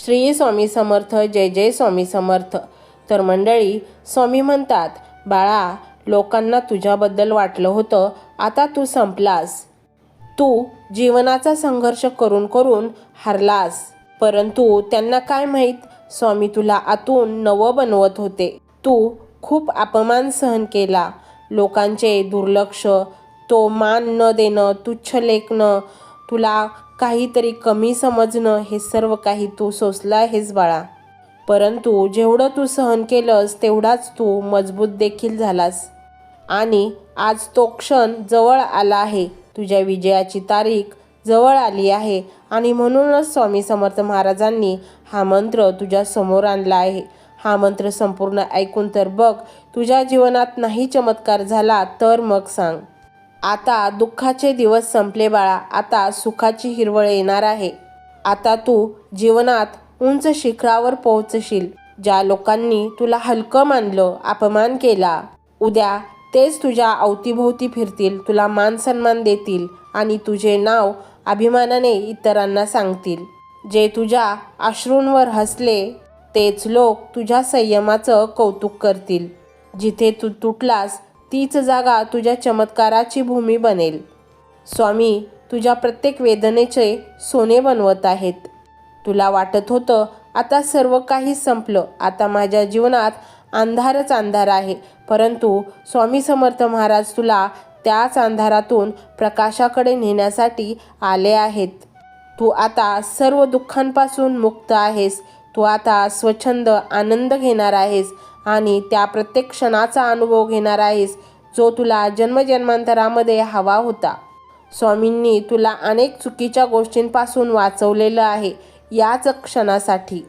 श्री स्वामी समर्थ. जय जय स्वामी समर्थ. तर मंडळी, स्वामी म्हणतात, बाळा, लोकांना तुझ्याबद्दल वाटलं होतं, आता तू संपलास. तू जीवनाचा संघर्ष करून करून हरलास. परंतु त्यांना काय माहीत, स्वामी तुला आतून नवं बनवत होते. तू खूप अपमान सहन केला. लोकांचे दुर्लक्ष, तो मान न देणं, तुच्छ लेखणं, तुला काहीतरी कमी समजणं, हे सर्व काही तू सोसलं आहेस बाळा. परंतु जेवढं तू सहन केलंस तेवढाच तू मजबूत देखील झालास. आणि आज तो क्षण जवळ आला आहे. तुझ्या विजयाची तारीख जवळ आली आहे. आणि म्हणूनच स्वामी समर्थ महाराजांनी हा मंत्र तुझ्या समोर आणला आहे. हा मंत्र संपूर्ण ऐकून तर बघ. तुझ्या जीवनात नाही चमत्कार झाला तर मग सांग. आता दुःखाचे दिवस संपले बाळा. आता सुखाची हिरवळ येणार आहे. आता तू जीवनात उंच शिखरावर पोहोचशील. ज्या लोकांनी तुला हलकं मानलं, अपमान केला, उद्या तेच तुझ्या अवतीभोवती फिरतील, तुला मान सन्मान देतील आणि तुझे नाव अभिमानाने इतरांना सांगतील. जे तुझ्या अश्रूंवर हसले तेच लोक तुझ्या संयमाचं कौतुक करतील. जिथे तू तुटलास तीच जागा तुझ्या चमत्काराची भूमी बनेल. स्वामी तुझ्या प्रत्येक वेदनेचे सोने बनवत आहेत. तुला वाटत होतं आता सर्व काही संपलं, आता माझ्या जीवनात अंधारच अंधार आहे. परंतु स्वामी समर्थ महाराज तुला त्याच अंधारातून प्रकाशाकडे नेण्यासाठी आले आहेत. तू आता सर्व दुःखांपासून मुक्त आहेस. तू आता स्वच्छंद आनंद घेणार आहेस आणि त्या प्रत्येक क्षणाचा अनुभव घेणार आहेस जो तुला जन्मजन्मांतरामध्ये हवा होता. स्वामींनी तुला अनेक चुकीच्या गोष्टींपासून वाचवलेलं आहे याच क्षणासाठी.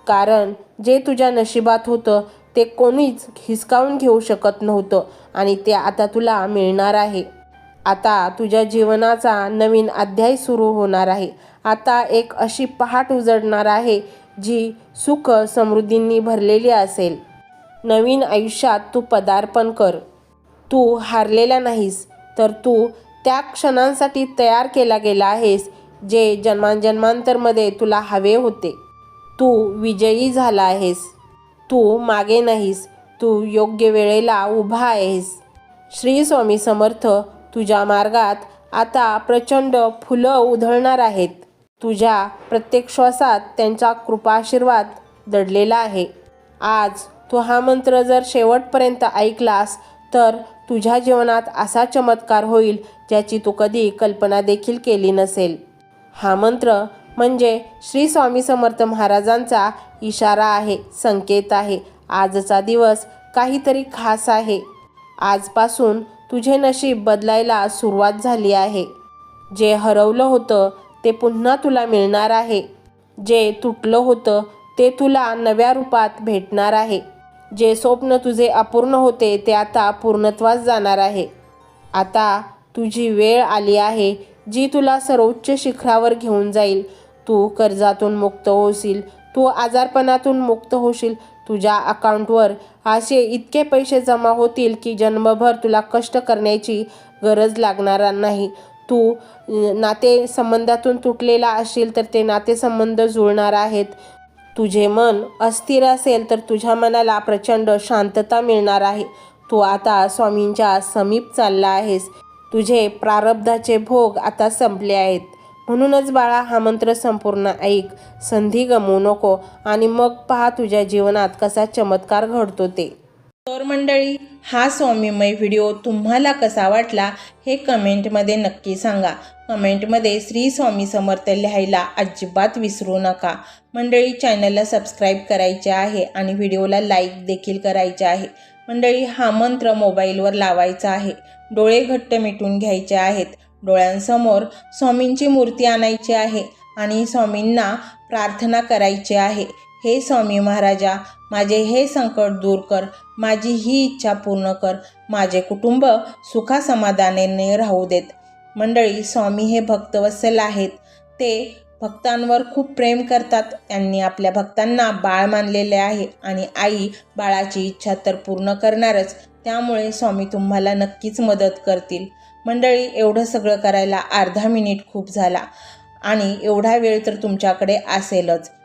कारण जे तुझ्या नशिबात होतं ते कोणीच हिसकावून घेऊ शकत नव्हतं आणि ते आता तुला मिळणार आहे. आता तुझ्या जीवनाचा नवीन अध्याय सुरू होणार आहे. आता एक अशी पहाट उजडणार आहे जी सुख समृद्धींनी भरलेली असेल. नवीन आयुष्यात तू पदार्पण कर. तू हारलेला नाहीस, तर तू त्या क्षणांसाठी तयार केला गेला आहेस जे जन्मांजन्मांतरमध्ये तुला हवे होते. तू विजयी झाला आहेस. तू मागे नाहीस. तू योग्य वेळेला उभा आहेस. श्री स्वामी समर्थ तुझ्या मार्गात आता प्रचंड फुलं उधळणार आहेत. तुझ्या प्रत्येक श्वासात त्यांचा कृपाशीर्वाद दडलेला आहे. आज तू हा मंत्र जर शेवटपर्यंत ऐकलास तर तुझ्या जीवनात असा चमत्कार होईल ज्याची तू कधी कल्पना देखील केली नसेल. हा मंत्र म्हणजे श्री स्वामी समर्थ महाराजांचा इशारा आहे, संकेत आहे. आजचा दिवस काहीतरी खास आहे. आजपासून तुझे नशीब बदलायला सुरुवात झाली आहे. जे हरवलं होतं ते पुन्हा तुला मिळणार आहे. जे तुटलं होतं ते तुला नव्या रूपात भेटणार आहे. जे स्वप्न तुझे अपूर्ण होते ते आता पूर्णत्वास जाणार आहे. आता तुझी वेळ आली आहे जी तुला सर्वोच्च शिखरावर घेऊन जाईल. तू कर्जातून मुक्त होशील. तू आजारपणातून मुक्त होशील. तुझ्या अकाउंटवर असे इतके पैसे जमा होतील की जन्मभर तुला कष्ट करण्याची गरज लागणार नाही. तू नातेसंबंधातून तुटलेला असशील तर ते नातेसंबंध जुळणार आहेत. तुझे मन अस्थिर असेल तर तुझ्या मनाला प्रचंड शांतता मिळणार आहे. तू आता स्वामींच्या समीप चालला आहेस. तुझे प्रारब्धाचे भोग आता संपले आहेत. म्हणूनच बाळा, हा मंत्र संपूर्ण ऐक, संधी गमवू नको आणि मग पहा तुझ्या जीवनात कसा चमत्कार घडतो ते. तर मंडळी, हा स्वामीमय व्हिडिओ तुम्हाला कसा वाटला हे कमेंटमध्ये नक्की सांगा. कमेंटमध्ये श्री स्वामी समर्थ लिहायला अजिबात विसरू नका. मंडळी, चॅनलला सबस्क्राईब करायचे आहे आणि व्हिडिओला लाईक देखील करायचे आहे. मंडळी, हा मंत्र मोबाईलवर लावायचा आहे. डोळे घट्ट मिटून घ्यायचे आहेत. डोळ्यांसमोर स्वामींची मूर्ती आणायची आहे आणि स्वामींना प्रार्थना करायची आहे. हे स्वामी महाराजा, माझे हे संकट दूर कर. माझी ही इच्छा पूर्ण कर. माझे कुटुंब सुखासमाधानाने राहू देत. मंडळी, स्वामी हे भक्तवत्सल आहेत. ते भक्तांवर खूप प्रेम करतात. त्यांनी आपल्या भक्तांना बाळ मानलेले आहे आणि आई बाळाची इच्छा तर पूर्ण करणारच. त्यामुळे स्वामी तुम्हाला नक्कीच मदत करतील. मंडळी, एवढं सगळं करायला अर्धा मिनिट खूप झाला आणि एवढा वेळ तर तुमच्याकडे असेलच.